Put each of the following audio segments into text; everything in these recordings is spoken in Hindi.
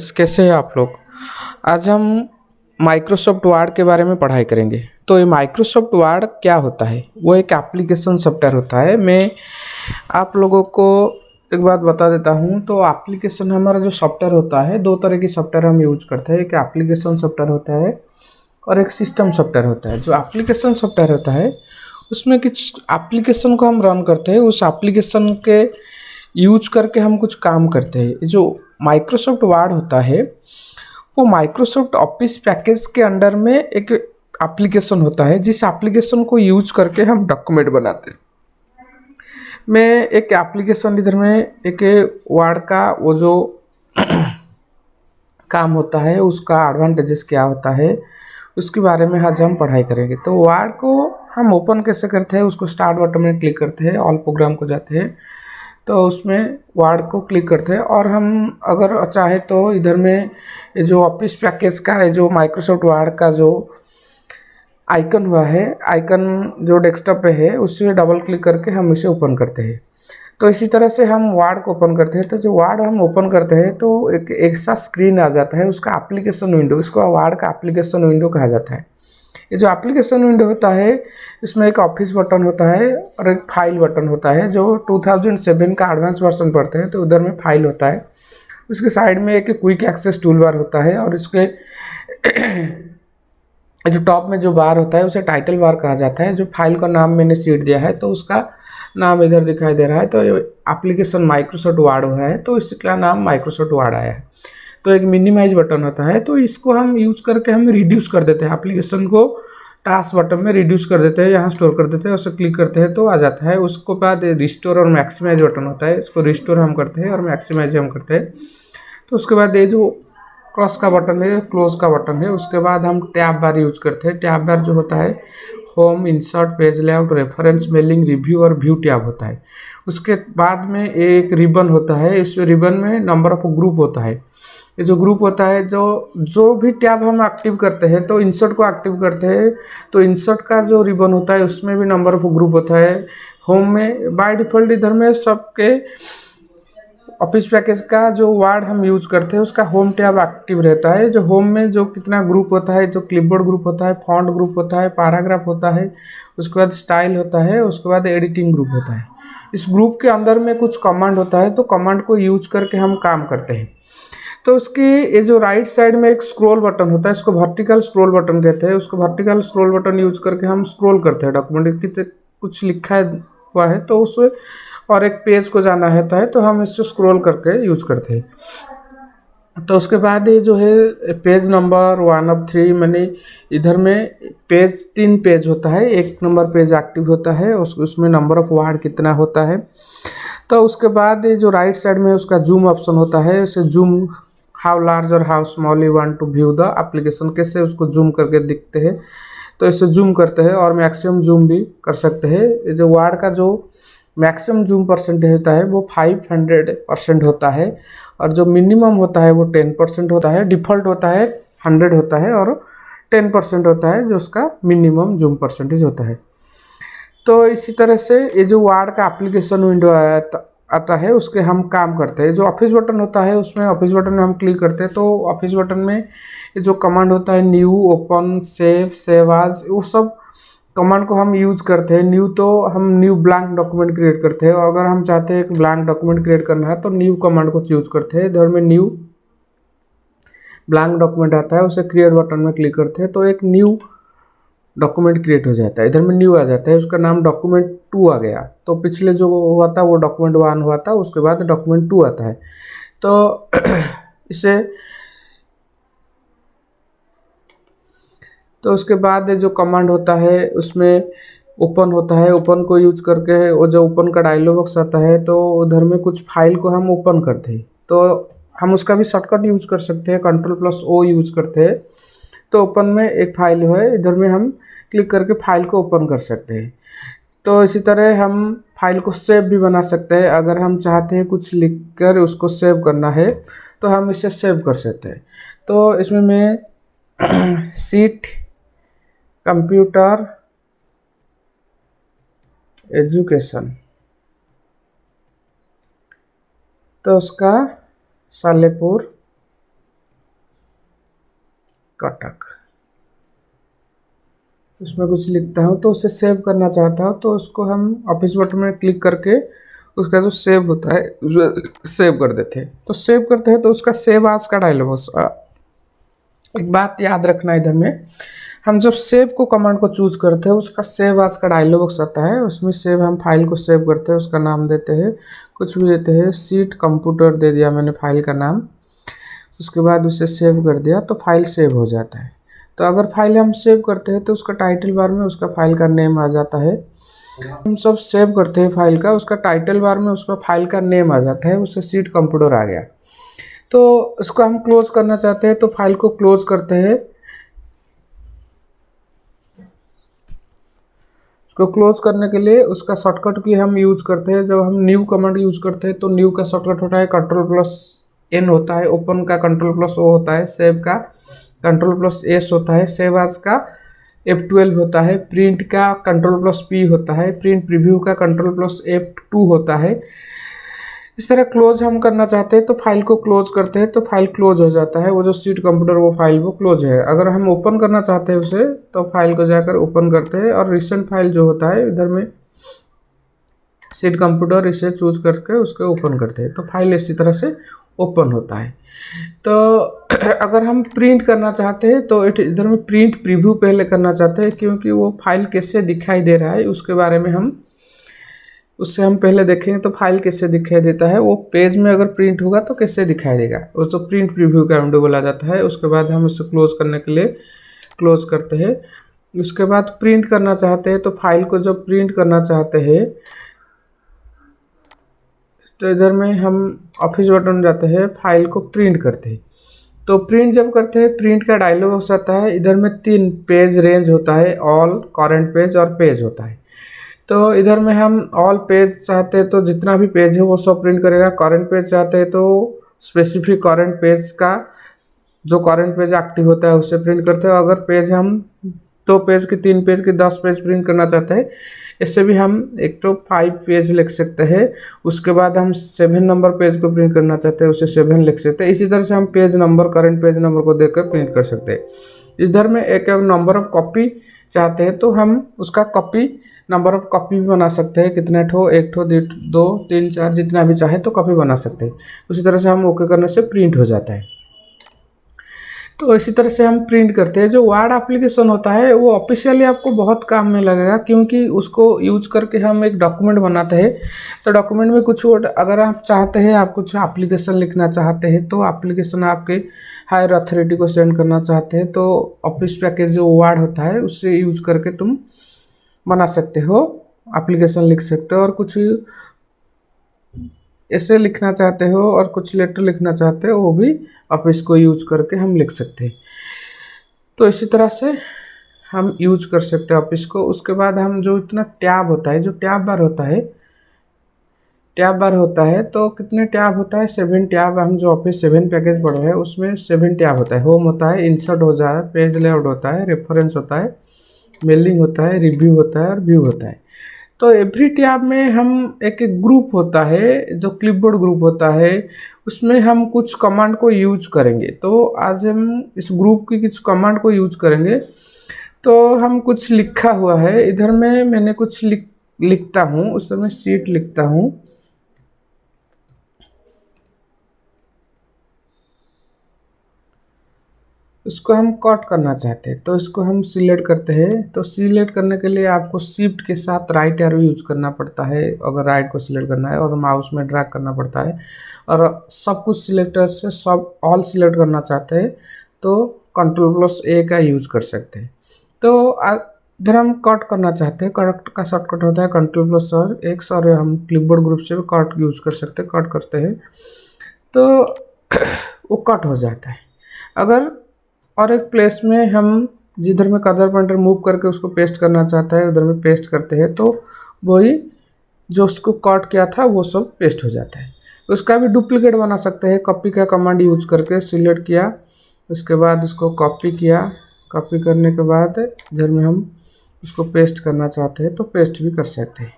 फ्रेंड्स, कैसे हैं आप लोग। आज हम माइक्रोसॉफ्ट वर्ड के बारे में पढ़ाई करेंगे। तो ये माइक्रोसॉफ्ट वर्ड क्या होता है? वो एक एप्लीकेशन सॉफ्टवेयर होता है। मैं आप लोगों को एक बात बता देता हूँ। तो एप्लीकेशन हमारा जो सॉफ्टवेयर होता है, दो तरह की सॉफ्टवेयर हम यूज करते हैं। एक एप्लीकेशन सॉफ्टवेयर होता है और एक सिस्टम सॉफ्टवेयर होता है। जो एप्लीकेशन सॉफ्टवेयर होता है उसमें कुछ एप्लीकेशन को हम रन करते हैं, उस एप्लीकेशन के यूज करके हम कुछ काम करते हैं। जो माइक्रोसॉफ्ट वर्ड होता है वो माइक्रोसॉफ्ट ऑफिस पैकेज के अंडर में एक एप्लीकेशन होता है, जिस एप्लीकेशन को यूज करके हम डॉक्यूमेंट बनाते हैं। मैं एक एप्लीकेशन इधर में एक वर्ड का वो जो काम होता है उसका एडवांटेजेस क्या होता है उसके बारे में आज हम पढ़ाई करेंगे। तो वर्ड को हम ओपन कैसे करते हैं, उसको स्टार्ट बटन में क्लिक करते हैं, ऑल प्रोग्राम को जाते हैं तो उसमें वर्ड को क्लिक करते हैं। और हम अगर चाहे तो इधर में ये जो ऑफिस पैकेज का जो माइक्रोसॉफ्ट वर्ड का जो आइकन हुआ है, आइकन जो डेस्कटॉप पे है उसमें डबल क्लिक करके हम इसे ओपन करते हैं। तो इसी तरह से हम वर्ड को ओपन करते हैं। तो जो वर्ड हम ओपन करते हैं तो एक ऐसा स्क्रीन आ जाता है, उसका एप्लीकेशन विंडो, इसको वर्ड का एप्लीकेशन विंडो कहा जाता है। ये जो एप्लीकेशन विंडो होता है इसमें एक ऑफिस बटन होता है और एक फाइल बटन होता है। जो 2007 का एडवांस वर्जन पढ़ते हैं तो उधर में फाइल होता है। उसके साइड में एक क्विक एक्सेस टूल बार होता है और इसके जो टॉप में जो बार होता है उसे टाइटल बार कहा जाता है। जो फाइल का नाम मैंने सीट दिया है तो उसका नाम इधर दिखाई दे रहा है। तो एप्लीकेशन माइक्रोसॉफ्ट वर्ड हुआ है तो इसका नाम माइक्रोसॉफ्ट वर्ड आया है। तो एक मिनिमाइज बटन होता है, तो इसको हम यूज करके हम रिड्यूस कर देते हैं एप्लीकेशन को। टास्क बटन में रिड्यूस कर देते हैं, यहाँ स्टोर कर देते हैं, उसे क्लिक करते हैं तो आ जाता है। उसके बाद रिस्टोर और मैक्सिमाइज बटन होता है, इसको रिस्टोर हम करते हैं और मैक्सिमाइज हम करते हैं। तो उसके बाद ये जो क्रॉस का बटन है, क्लोज का बटन है, उसके बाद हम टैब बार यूज करते हैं। टैब बार जो होता है home, insert, page layout, reference, mailing, review और व्यू टैब होता है। उसके बाद में एक रिबन होता है, इस रिबन में नंबर ऑफ ग्रुप होता है। ये जो ग्रुप होता है, जो भी टैब हम एक्टिव करते हैं तो इंसर्ट को एक्टिव करते हैं तो इंसर्ट का जो रिबन होता है उसमें भी नंबर ऑफ ग्रुप होता है। होम में बाय डिफ़ॉल्ट इधर में सबके ऑफिस पैकेज का जो वर्ड हम यूज करते हैं उसका होम टैब एक्टिव रहता है। जो होम में जो कितना ग्रुप होता है, जो क्लिपबोर्ड ग्रुप होता है, फॉन्ट ग्रुप होता है, पैराग्राफ होता है, उसके बाद स्टाइल होता है, उसके बाद एडिटिंग ग्रुप होता है। इस ग्रुप के अंदर में कुछ कमांड होता है तो कमांड को यूज करके हम काम करते हैं। तो उसके ये जो राइट साइड में एक स्क्रॉल बटन होता है, इसको वर्टिकल स्क्रॉल बटन कहते हैं। उसको वर्टिकल स्क्रॉल बटन यूज करके हम स्क्रॉल करते हैं डॉक्यूमेंट की कुछ लिखा हुआ है तो उस और एक पेज को जाना रहता है तो हम इससे स्क्रॉल करके यूज करते हैं। तो उसके बाद ये जो है पेज नंबर 1 of 3, मैंने इधर में पेज 3 पेज होता है। एक नंबर पेज एक्टिव होता है, उसमें नंबर ऑफ वर्ड कितना होता है। तो उसके बाद ये जो राइट साइड में उसका जूम ऑप्शन होता है, उसे जूम हाउ लार्ज और how small you want to view the application, कैसे उसको जूम करके दिखते हैं तो इसे जूम करते हैं। और मैक्सिमम जूम भी कर सकते हैं। ये जो वर्ड का जो मैक्सिमम जूम परसेंटेज होता है वो 500% होता है और जो मिनिमम होता है वो 10% होता है। डिफ़ॉल्ट होता है 100 होता है और 10% होता है जो उसका मिनिमम जूम परसेंटेज होता है। तो इसी तरह से ये जो वर्ड का एप्लीकेशन विंडो आता है उसके हम काम करते हैं। जो ऑफिस बटन होता है उसमें ऑफिस बटन में हम क्लिक करते हैं तो ऑफिस बटन में ये जो कमांड होता है new, open, save, save as, वो सब कमांड को हम यूज करते हैं। न्यू तो हम न्यू ब्लैंक डॉक्यूमेंट क्रिएट करते हैं और अगर हम चाहते हैं एक ब्लैंक डॉक्यूमेंट क्रिएट करना है तो न्यू कमांड को यूज करते हैं। इधर में न्यू ब्लैंक डॉक्यूमेंट आता है, उसे क्रिएट बटन में क्लिक करते हैं तो एक न्यू डॉक्यूमेंट क्रिएट हो जाता है। इधर में न्यू आ जाता है, उसका नाम डॉक्यूमेंट 2 आ गया। तो पिछले जो हुआ था वो डॉक्यूमेंट 1 हुआ था, उसके बाद डॉक्यूमेंट 2 आता है। तो इसे तो उसके बाद जो कमांड होता है उसमें ओपन होता है। ओपन को यूज करके वो जो ओपन का डायलॉग बॉक्स आता है तो उधर में कुछ फाइल को हम ओपन करते हैं तो हम उसका भी शॉर्टकट यूज कर सकते हैं, Ctrl+O यूज करते हैं। तो ओपन में एक फाइल है, इधर में हम क्लिक करके फाइल को ओपन कर सकते हैं। तो इसी तरह हम फाइल को सेव भी बना सकते हैं। अगर हम चाहते हैं कुछ लिख कर उसको सेव करना है तो हम इसे सेव कर सकते हैं। तो इसमें मैं सीट कंप्यूटर एजुकेशन, तो उसका सालेपुर कटक, उसमें कुछ लिखता हूँ तो उसे सेव करना चाहता हूँ तो उसको हम ऑफिस बटन में क्लिक करके उसका जो सेव होता है उसे सेव कर देते हैं। तो सेव करते हैं तो उसका सेव आज का डायलॉग, एक बात याद रखना इधर में, हम जब सेव को कमांड को चूज करते हैं उसका सेव आज का डायलॉग बॉक्स आता है, उसमें सेव हम फाइल को सेव करते हैं, उसका नाम देते हैं कुछ भी देते हैं, सीट कंप्यूटर दे दिया मैंने फाइल का नाम, उसके बाद उसे सेव कर दिया तो फाइल सेव हो जाता है। तो अगर फाइल हम सेव करते हैं तो उसका टाइटल बार में उसका फाइल का नेम आ जाता है। हम सब सेव करते हैं फाइल का, उसका टाइटल बार में उसका फाइल का नेम आ जाता है, उससे सीट कंप्यूटर आ गया। तो इसको हम क्लोज करना चाहते हैं तो फाइल को क्लोज करते हैं। उसको क्लोज करने के लिए उसका शॉर्टकट की हम यूज करते हैं। जब हम न्यू कमांड यूज करते हैं तो न्यू का शॉर्टकट होता है Ctrl+N होता है, ओपन का Ctrl+O होता है, सेव का Ctrl+S होता है, सेव आज का F12 होता है, प्रिंट का Ctrl+P होता है, प्रिंट प्रीव्यू का Ctrl+F2 होता है। इस तरह क्लोज हम करना चाहते हैं तो फाइल को क्लोज करते हैं तो फाइल क्लोज हो जाता है, वो जो सीट कंप्यूटर वो फाइल वो क्लोज है। अगर हम ओपन करना चाहते हैं उसे तो फाइल को जाकर ओपन करते हैं और रिसेंट फाइल जो होता है इधर में सीट कंप्यूटर इसे चूज करके उसके ओपन करते हैं तो फाइल इसी तरह से ओपन होता है। तो अगर हम प्रिंट करना चाहते हैं तो इधर में प्रिंट प्रीव्यू पहले करना चाहते हैं, क्योंकि वो फाइल कैसे दिखाई दे रहा है उसके बारे में उससे हम पहले देखेंगे। तो फाइल कैसे दिखाई देता है, वो पेज में अगर प्रिंट होगा तो कैसे दिखाई देगा, वो तो प्रिंट प्रीव्यू का विंडो बोला जाता है। उसके बाद हम उसे क्लोज करने के लिए क्लोज करते हैं। उसके बाद प्रिंट करना चाहते हैं तो फाइल को जब प्रिंट करना चाहते हैं तो इधर में हम ऑफिस बटन जाते हैं, फाइल को प्रिंट करते हैं। तो प्रिंट जब करते हैं प्रिंट का डायलॉग बॉक्स आता है, इधर में 3 पेज रेंज होता है, ऑल, करंट पेज और पेज होता है। तो इधर में हम ऑल पेज चाहते हैं तो जितना भी पेज है वो सब प्रिंट करेगा। करंट पेज चाहते हैं तो स्पेसिफिक करंट पेज का जो करंट पेज एक्टिव होता है उसे प्रिंट करते हैं। अगर पेज हम 2 पेज की, 3 पेज की, 10 पेज प्रिंट करना चाहते हैं, इससे भी हम एक तो 5 पेज लिख सकते हैं। उसके बाद हम 7 नंबर पेज को प्रिंट करना चाहते हैं उसे 7 लिख सकते हैं। इसी तरह से हम page number, current page number को देकर प्रिंट कर सकते हैं। इधर में एक नंबर ऑफ कॉपी चाहते हैं तो हम उसका कॉपी, नंबर ऑफ कॉपी भी बना सकते हैं, कितने ठो, 1 ठो, 2, 3, 4 जितना भी चाहे तो कॉपी बना सकते हैं। उसी तरह से हम ओके करने से प्रिंट हो जाता है। तो इसी तरह से हम प्रिंट करते हैं। जो वर्ड एप्लीकेशन होता है वो ऑफिशियली आपको बहुत काम में लगेगा, क्योंकि उसको यूज करके हम एक डॉक्यूमेंट बनाते हैं। तो डॉक्यूमेंट में कुछ वर्ड अगर आप चाहते हैं, आप कुछ एप्लीकेशन लिखना चाहते हैं तो एप्लीकेशन आपके हायर अथॉरिटी को सेंड करना चाहते हैं तो ऑफिस पैकेज जो वर्ड होता है उससे यूज करके तुम बना सकते हो, एप्लीकेशन लिख सकते हो। और कुछ ऐसे लिखना चाहते हो और कुछ लेटर लिखना चाहते हो वो भी ऑफिस को यूज करके हम लिख सकते हैं। तो इसी तरह से हम यूज कर सकते हैं ऑफिस को। उसके बाद हम जो इतना टैब होता है, जो टैब बार होता है, टैब बार होता है तो कितने टैब होता है, 7 टैब। हम जो ऑफिस 7 पैकेज पढ़ रहे हैं उसमें 7 टैब होता है। होम होता है, इंसर्ट हो जाता है, पेज लेआउट होता है, रेफरेंस होता है, मेलिंग होता है, रिव्यू होता है और व्यू होता है। तो एवरी टैब में हम एक ग्रुप होता है जो क्लिपबोर्ड ग्रुप होता है, उसमें हम कुछ कमांड को यूज करेंगे। तो आज हम इस ग्रुप की कुछ कमांड को यूज करेंगे। तो हम कुछ लिखा हुआ है, इधर में मैंने कुछ लिखता हूँ, उस समय सीट लिखता हूँ। इसको हम कट करना चाहते हैं तो इसको हम सिलेक्ट करते हैं। तो सिलेक्ट करने के लिए आपको शिफ्ट के साथ राइट एरो यूज करना पड़ता है अगर राइट को सिलेक्ट करना है, और माउस में ड्रैग करना पड़ता है। और सब कुछ सिलेक्टर से सब ऑल सिलेक्ट करना चाहते हैं तो Ctrl+A का यूज कर सकते हैं। तो इधर हम कट करना चाहते हैं, कट का शॉर्टकट होता है Ctrl+X, और हम क्लिपबोर्ड ग्रुप से भी कट यूज कर सकते हैं। कट करते हैं तो वो कट हो जाता है। अगर और एक प्लेस में हम जिधर में कर्सर पॉइंटर मूव करके उसको पेस्ट करना चाहता है उधर में पेस्ट करते हैं तो वही जो उसको कट किया था वो सब पेस्ट हो जाता है। उसका भी डुप्लीकेट बना सकते हैं, कॉपी का कमांड यूज करके सिलेक्ट किया, उसके बाद उसको कॉपी किया, कॉपी करने के बाद इधर में हम उसको पेस्ट करना चाहते हैं तो पेस्ट भी कर सकते हैं।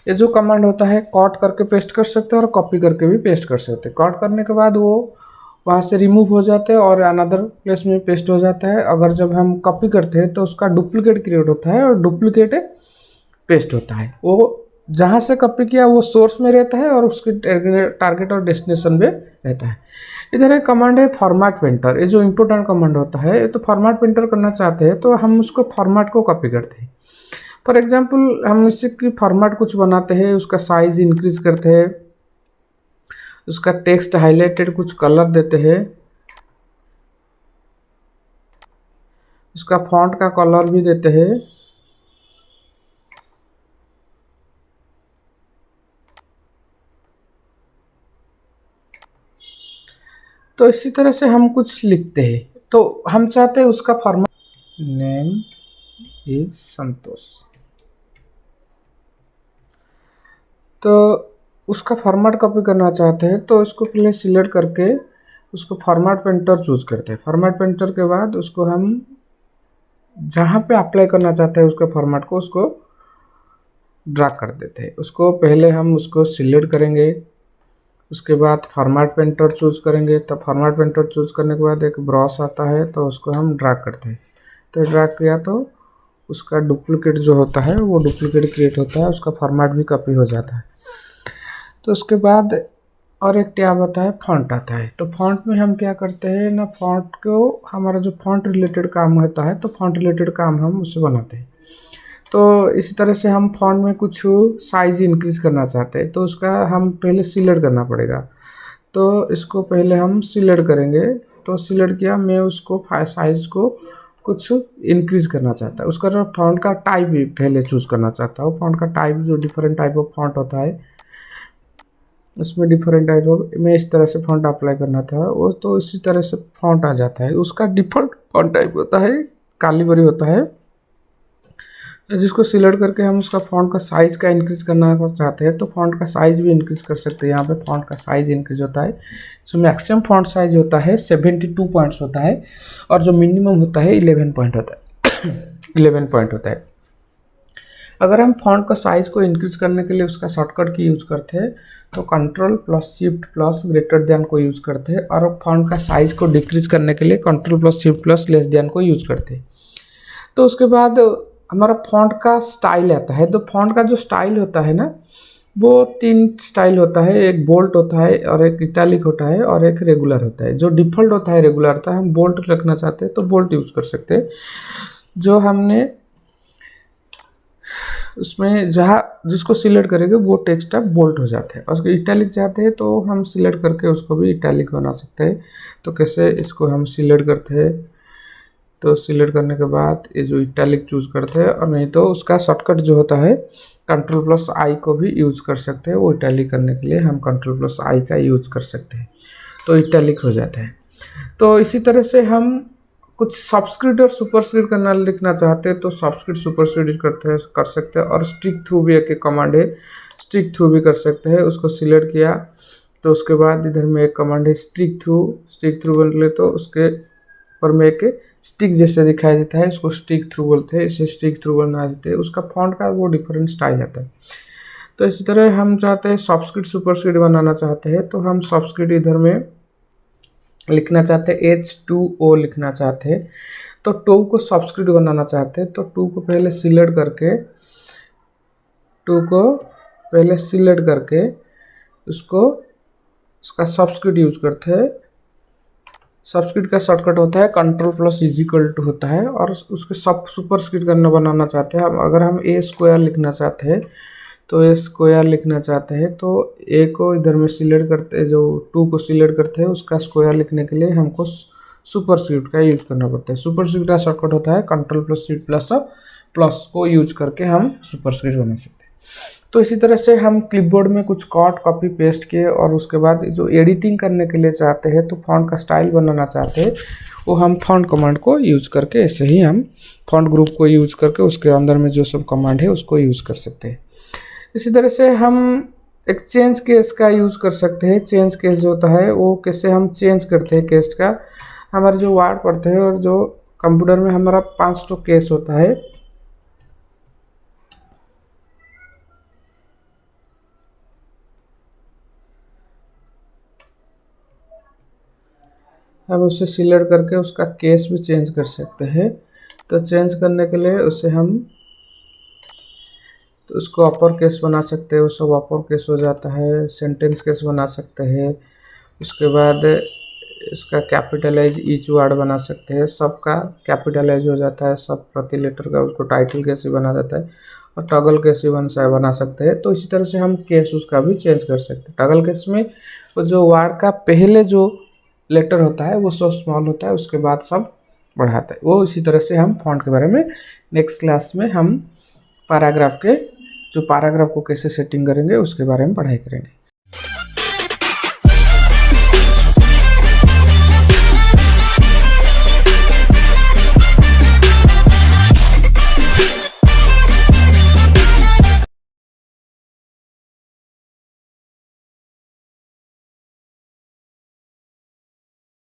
ये जो कमांड होता है कट करके पेस्ट कर सकते हैं और कॉपी करके भी पेस्ट कर सकते हैं। कट करने के बाद वो वहाँ से रिमूव हो जाते हैं और अनदर प्लेस में पेस्ट हो जाता है। अगर जब हम कॉपी करते हैं तो उसका डुप्लीकेट क्रिएट होता है और डुप्लीकेट पेस्ट होता है। वो जहाँ से कॉपी किया वो सोर्स में रहता है और उसके टारगेट और डेस्टिनेशन में रहता है। इधर एक कमांड है फॉर्मेट पेंटर, ये जो इम्पोर्टेंट कमांड होता है। ये तो फॉर्मेट पेंटर करना चाहते हैं तो हम उसको फॉर्मेट को कॉपी करते हैं। फॉर एग्जांपल हम इससे की फॉर्मेट कुछ बनाते हैं, उसका साइज इंक्रीज करते हैं, उसका टेक्स्ट हाईलाइटेड कुछ कलर देते हैं, उसका फॉन्ट का कलर भी देते हैं। तो इसी तरह से हम कुछ लिखते हैं तो हम चाहते हैं उसका फॉर्मेट, नेम इज संतोष, तो उसका फॉर्मेट कॉपी करना चाहते हैं तो इसको पहले सिलेक्ट करके उसको फॉर्मेट पेंटर चूज करते हैं। फॉर्मेट पेंटर के बाद उसको हम जहाँ पे अप्लाई करना चाहते हैं उसके फॉर्मेट को उसको ड्रैग कर देते हैं। उसको पहले हम उसको सिलेक्ट करेंगे, उसके बाद फॉर्मेट पेंटर चूज करेंगे। तो फॉर्मेट पेंटर चूज करने के बाद एक ब्रश आता है तो उसको हम ड्रैग करते हैं। तो ड्रैग किया तो उसका डुप्लीकेट जो होता है वो डुप्लीकेट क्रिएट होता है, उसका फॉर्मेट भी कॉपी हो जाता है। तो उसके बाद और एक टैब आता है, फॉन्ट आता है। तो फॉन्ट में हम क्या करते हैं ना, फॉन्ट को हमारा जो फॉन्ट रिलेटेड काम होता है तो फॉन्ट रिलेटेड काम हम उससे बनाते हैं। तो इसी तरह से हम फॉन्ट में कुछ साइज इंक्रीज करना चाहते हैं तो उसका हम पहले सिलेक्ट करना पड़ेगा। तो इसको पहले हम सिलेक्ट करेंगे। तो सिलेक्ट किया, मैं उसको साइज को कुछ इंक्रीज करना चाहता है। उसका जो फॉन्ट का टाइप भी पहले चूज करना चाहता हूँ। फॉन्ट का टाइप जो डिफरेंट टाइप ऑफ फॉन्ट होता है उसमें डिफरेंट टाइप ऑफ, मैं इस तरह से फॉन्ट अप्लाई करना था वो, तो इसी तरह से फॉन्ट आ जाता है। उसका डिफॉल्ट फॉन्ट टाइप होता है कालीबरी होता है, जिसको सिलेक्ट करके हम उसका फॉन्ट का साइज का इंक्रीज करना चाहते हैं तो फॉन्ट का साइज भी इंक्रीज कर सकते हैं। यहाँ पे फॉन्ट का साइज इंक्रीज होता है। जो मैक्सिमम फॉन्ट साइज होता है 72 पॉइंट्स होता है और जो मिनिमम होता है 11 पॉइंट होता है 11 पॉइंट होता है। अगर हम फॉन्ट का साइज को इंक्रीज करने के लिए उसका शॉर्टकट की यूज करते हैं तो control plus shift plus greater than को यूज करते हैं, और फॉन्ट का साइज को डिक्रीज करने के लिए control plus shift plus less than को यूज करते हैं। तो उसके बाद हमारा फॉन्ट का स्टाइल आता है। तो फॉन्ट का जो स्टाइल होता है ना, वो 3 स्टाइल होता है, एक बोल्ट होता है और एक इटैलिक होता है और एक रेगुलर होता है। जो डिफ़ॉल्ट होता है रेगुलर होता है, हम बोल्ट रखना चाहते हैं तो बोल्ट यूज़ कर सकते हैं। जो हमने उसमें जहाँ जिसको सिलेक्ट करेंगे वो टेक्स्ट अब बोल्ट हो जाते हैं। और उसको इटैलिक चाहते हैं तो हम सिलेक्ट करके उसको भी इटैलिक बना सकते हैं। तो कैसे, इसको हम सिलेक्ट करते हैं तो सिलेक्ट करने के बाद ये जो इटैलिक चूज़ करते हैं, और नहीं तो उसका शॉर्टकट जो होता है कंट्रोल प्लस आई को भी यूज़ कर सकते हैं। वो इटैलिक करने के लिए हम कंट्रोल प्लस आई का यूज़ कर सकते हैं तो इटैलिक हो जाता है। तो इसी तरह से हम कुछ सबस्क्रिप्ट और सुपरस्क्रिप्ट करना लिखना चाहते हैं तो सबस्क्रिप्ट सुपरस्क्रिप्ट कर सकते हैं। और स्टिक थ्रू भी एक कमांड है, स्टिक थ्रू भी कर सकते हैं। उसको सिलेक्ट किया तो उसके बाद इधर में एक कमांड है स्टिक थ्रू बन ले तो उसके ऊपर में एक स्टिक जैसे दिखाई देता है, उसको स्टिक थ्रू बोलते हैं। इसे स्टिक थ्रू बना देते हैं। उसका फॉन्ट का वो डिफरेंट स्टाइल आता है। तो इसी तरह हम चाहते हैं सबस्क्रिप्ट सुपरस्क्रिप्ट बनाना चाहते हैं तो हम सबस्क्रिप्ट इधर में लिखना चाहते हैं, H2O लिखना चाहते हैं। तो टू को सबस्क्रिप्ट बनाना चाहते हैं तो टू को पहले सिलेक्ट करके उसको उसका सबस्क्रिप्ट यूज करते हैं। सबस्क्रिप्ट का शॉर्टकट होता है कंट्रोल प्लस इजिकल टू होता है। और उसके सब सुपरस्क्रिप्ट करना बनाना चाहते हैं हम। अगर हम ए स्क्वायर लिखना चाहते हैं तो ए स्क्वायर लिखना चाहते हैं तो ए को इधर में सिलेक्ट करते हैं, जो टू को सिलेक्ट करते हैं उसका स्क्वायर लिखने के लिए हमको सुपरस्क्रिप्ट का यूज करना पड़ता है। सुपरस्क्रिप्ट का शॉर्टकट होता है कंट्रोल प्लस शिफ्ट प्लस को यूज करके हम सुपरस्क्रिप्ट बना सकते हैं। तो इसी तरह से हम क्लिपबोर्ड में कुछ कट कॉपी पेस्ट किए और उसके बाद जो एडिटिंग करने के लिए चाहते हैं तो फॉन्ट का स्टाइल बनाना चाहते हैं वो हम फॉन्ट कमांड को यूज करके, ऐसे ही हम फॉन्ट ग्रुप को यूज करके उसके अंदर में जो सब कमांड है उसको यूज कर सकते हैं। इसी तरह से हम एक चेंज केस का यूज़ कर सकते हैं। चेंज केस जो होता है वो कैसे हम चेंज करते हैं केस का, हमारे जो वर्ड पढ़ते हैं और जो कंप्यूटर में हमारा 5 केस होता है। हम उसे सिलेक्ट करके उसका केस भी चेंज कर सकते हैं। तो चेंज करने के लिए उसे हम तो उसको अपर केस बना सकते हैं, वो सब अपर केस हो जाता है। सेंटेंस केस बना सकते हैं। उसके बाद इसका कैपिटलाइज ईच वर्ड बना सकते हैं, सबका कैपिटलाइज हो जाता है, सब प्रति लेटर का उसको टाइटल केस भी बना जाता है। और टॉगल केस भी बना सकते हैं। तो इसी तरह से हम केस उसका भी चेंज कर सकते हैं। टॉगल केस में वो जो वर्ड का पहले जो लेटर होता है वो सब स्मॉल होता है, उसके बाद सब बढ़ाता है। वो इसी तरह से हम फॉन्ट के बारे में नेक्स्ट क्लास में हम पैराग्राफ को कैसे सेटिंग करेंगे उसके बारे में पढ़ाई करेंगे।